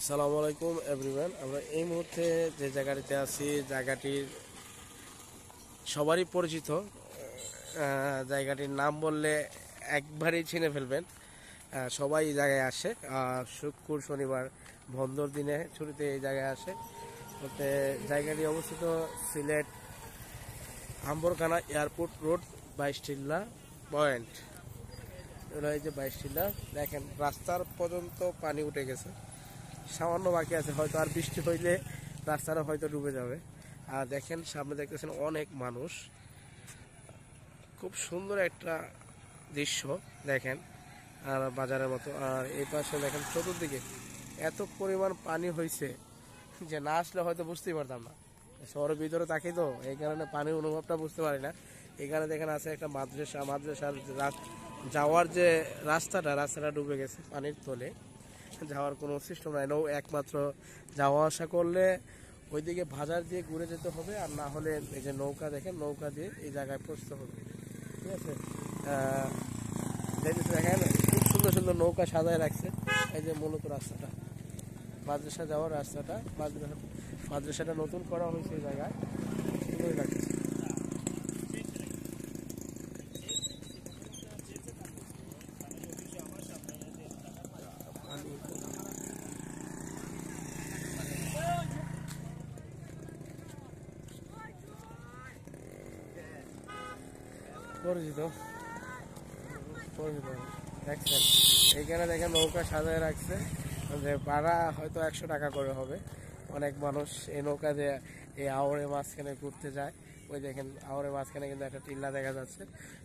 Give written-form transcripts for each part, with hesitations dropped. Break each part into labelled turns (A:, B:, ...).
A: আসসালামু আলাইকুম এভরিওয়ান। আমরা এই মুহূর্তে যে জায়গাটিতে আছি, জায়গাটির সবারই পরিচিত। জায়গাটির নাম বললে একবারই চিনে ফেলবেন। সবাই এই জায়গায় আসে শুক্র শনিবার বন্ধর দিনে ছুটিতে এই জায়গায় আসে। বলতে জায়গাটি অবস্থিত Sylhet Ambarkhana airport road 22 Tilla point. এই যে 22 টিল্লা, দেখেন রাস্তার পর্যন্ত পানি উঠে গেছে, সামান্য বাকি আছে, হয়তো আর বৃষ্টি হইলে রাস্তাটা হয়তো ডুবে যাবে। আর দেখেন সামনে দেখতেছেন অনেক মানুষ, খুব সুন্দর একটা দৃশ্য দেখেন, আর বাজারের মতো। আর এই পাশে দেখেন চতুর্দিকে এত পরিমাণ পানি হয়েছে যে না আসলে হয়তো বুঝতেই পারতাম না। শহরের ভিতরে থাকি তো, এই কারণে পানির অনুভবটা বুঝতে পারি না। এখানে দেখেন আছে একটা মাদ্রাসার যাওয়ার যে রাস্তাটা ডুবে গেছে পানির তলে, যাওয়ার কোনো সিস্টেম নাই। একমাত্র যাওয়া আসা করলে ওইদিকে বাজার দিয়ে ঘুরে যেতে হবে, আর না হলে এই যে নৌকা দেখেন, নৌকা দিয়ে এই জায়গায় পৌঁছতে হবে। ঠিক আছে, দেখেন খুব সুন্দর সুন্দর নৌকা সাজায় রাখছে। এই যে মূলত রাস্তাটা, মাদ্রাসা যাওয়ার রাস্তাটা, মাদ্রাসাটা নতুন করা হয়েছে এই জায়গায়, সুন্দরই লাগছে। পরিচিত পরিচিত দেখছেন, এইখানে দেখেন নৌকা সাজায় রাখছে, যে ভাড়া হয়তো 100 টাকা করে হবে। অনেক মানুষ এই নৌকা দিয়ে এই আওড়ে মাঝখানে ঘুরতে যায়। ওই দেখেন আওড়ে মাঝখানে কিন্তু একটা টিল্লা দেখা যাচ্ছে,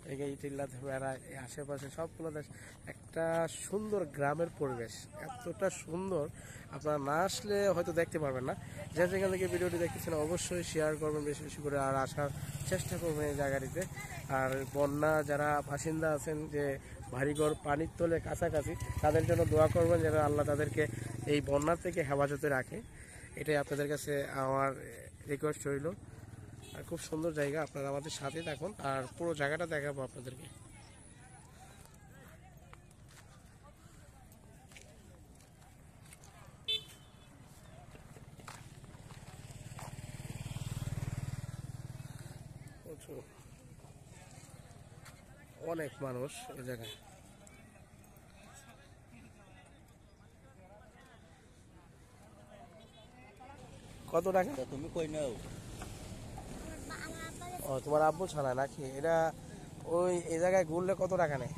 A: এই টিল্লাতে বেড়ায়। এই আশেপাশে সবগুলো একটা সুন্দর গ্রামের পরিবেশ, এতটা সুন্দর আপনারা না আসলে হয়তো দেখতে পারবেন না। যে যেখান থেকে ভিডিওটি দেখতেছেন অবশ্যই শেয়ার করবেন বেশি বেশি করে, আর আসার চেষ্টা করবেন এই জায়গাটিতে। আর বন্যা যারা বাসিন্দা আছেন, যে বাড়িঘর পানির তলে কাছাকাছি, তাদের জন্য দোয়া করবেন যেন আল্লাহ তাদেরকে এই বন্যা থেকে হেফাজতে রাখে। এটাই আপনাদের কাছে আমার রিকোয়েস্ট রইল। আর খুব সুন্দর জায়গা, আপনারা আমাদের সাথে থাকুন আর পুরো জায়গাটা দেখাবো আপনাদেরকে। অনেক মানুষ এই জায়গায়। কত টাকা
B: তুমি কই নাও?
A: ও, তোমার আব্বু ছাড়া নাকি এটা? ওই এই জায়গায় ঘুরলে কত টাকা নেয়?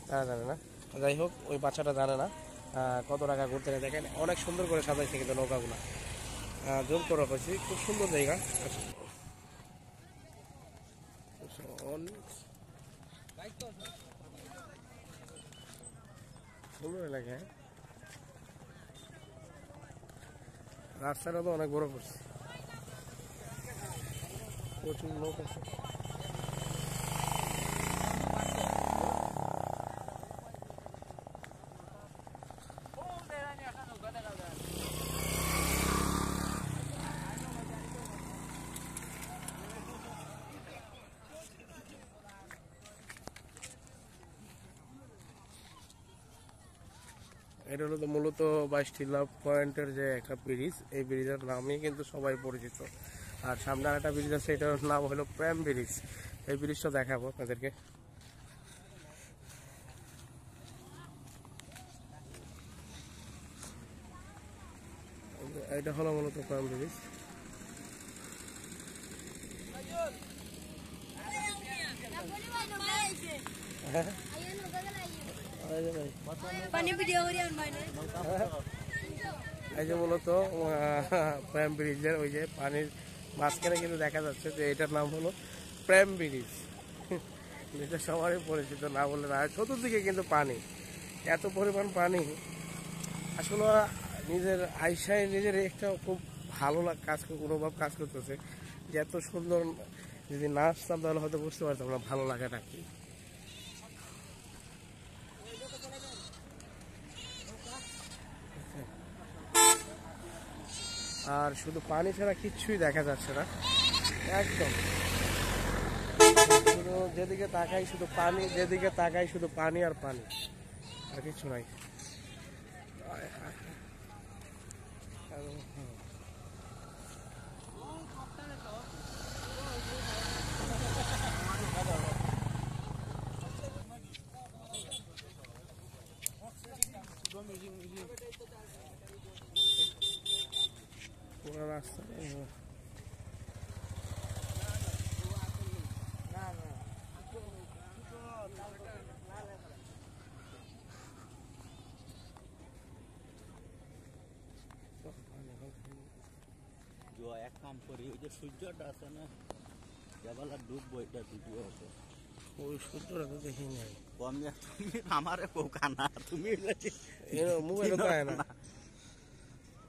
A: তারা জানে না, যাই হোক ওই বাচ্চাটা জানে না কত টাকা ঘুরতে নেয়। দেখেন অনেক সুন্দর করে সাজাইছে কিন্তু নৌকাগুলো, জোর করে হয়েছে, খুব সুন্দর জায়গা। সুন্দর এলাকা, রাস্তাটা তো অনেক বড় করছে, প্রচুর লোক আছে। এটা হলো তো মূলত 22 টিলা পয়েন্টের যে একটা ব্রিজ, এই ব্রিজের নামই কিন্তু সবাই পরিচিত। আর সামনে একটা ব্রিজ আছে, এটার নাম হলো প্রেম ব্রিজ। এই ব্রিজটা দেখাবো আপনাদেরকে। এটা হলো মূলত প্রেম ব্রিজ। এই যে মূলত প্রেম ব্রিজের ওই যে পানির মাঝখানে কিন্তু দেখা যাচ্ছে যে এটার নাম হলো প্রেম ব্রিজ। যেটা সবারই পরিচিত, না বললে না। চতুর্দিকে কিন্তু পানি, এত পরিমাণ পানি, আসলে নিজের আইসায় নিজের একটা খুব ভালো অনুভব কাজ করতেছে, যে এত সুন্দর। যদি না আসতাম তাহলে হয়তো বুঝতে পারতাম না ভালো লাগাটা কি। আর শুধু পানি ছাড়া কিচ্ছুই দেখা যাচ্ছে না, একদম শুধু যেদিকে তাকাই শুধু পানি, যেদিকে তাকাই শুধু পানি আর পানি, আর কিছু নাই। পুরো রাস্তা
B: এক কাম করি, ওই যে সূর্যটা আছে না, যেবেলা ডুববো এটা ভিডিও আছে।
A: ওই সূর্যটা তো দেখি নাই।
B: তুমি আমারে পোকা না, তুমি
A: মোবাইল তো আয় না,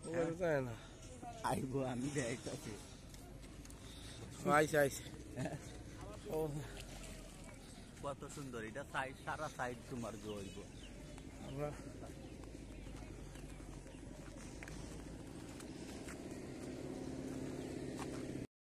A: মোবাইল তো আয় না।
B: আইবো আমি দেখাচ্ছি।
A: আইসে আইসে। ও
B: কত সুন্দর এটা, সাইড সারা সাইড তোমার জৈব।
A: আমরা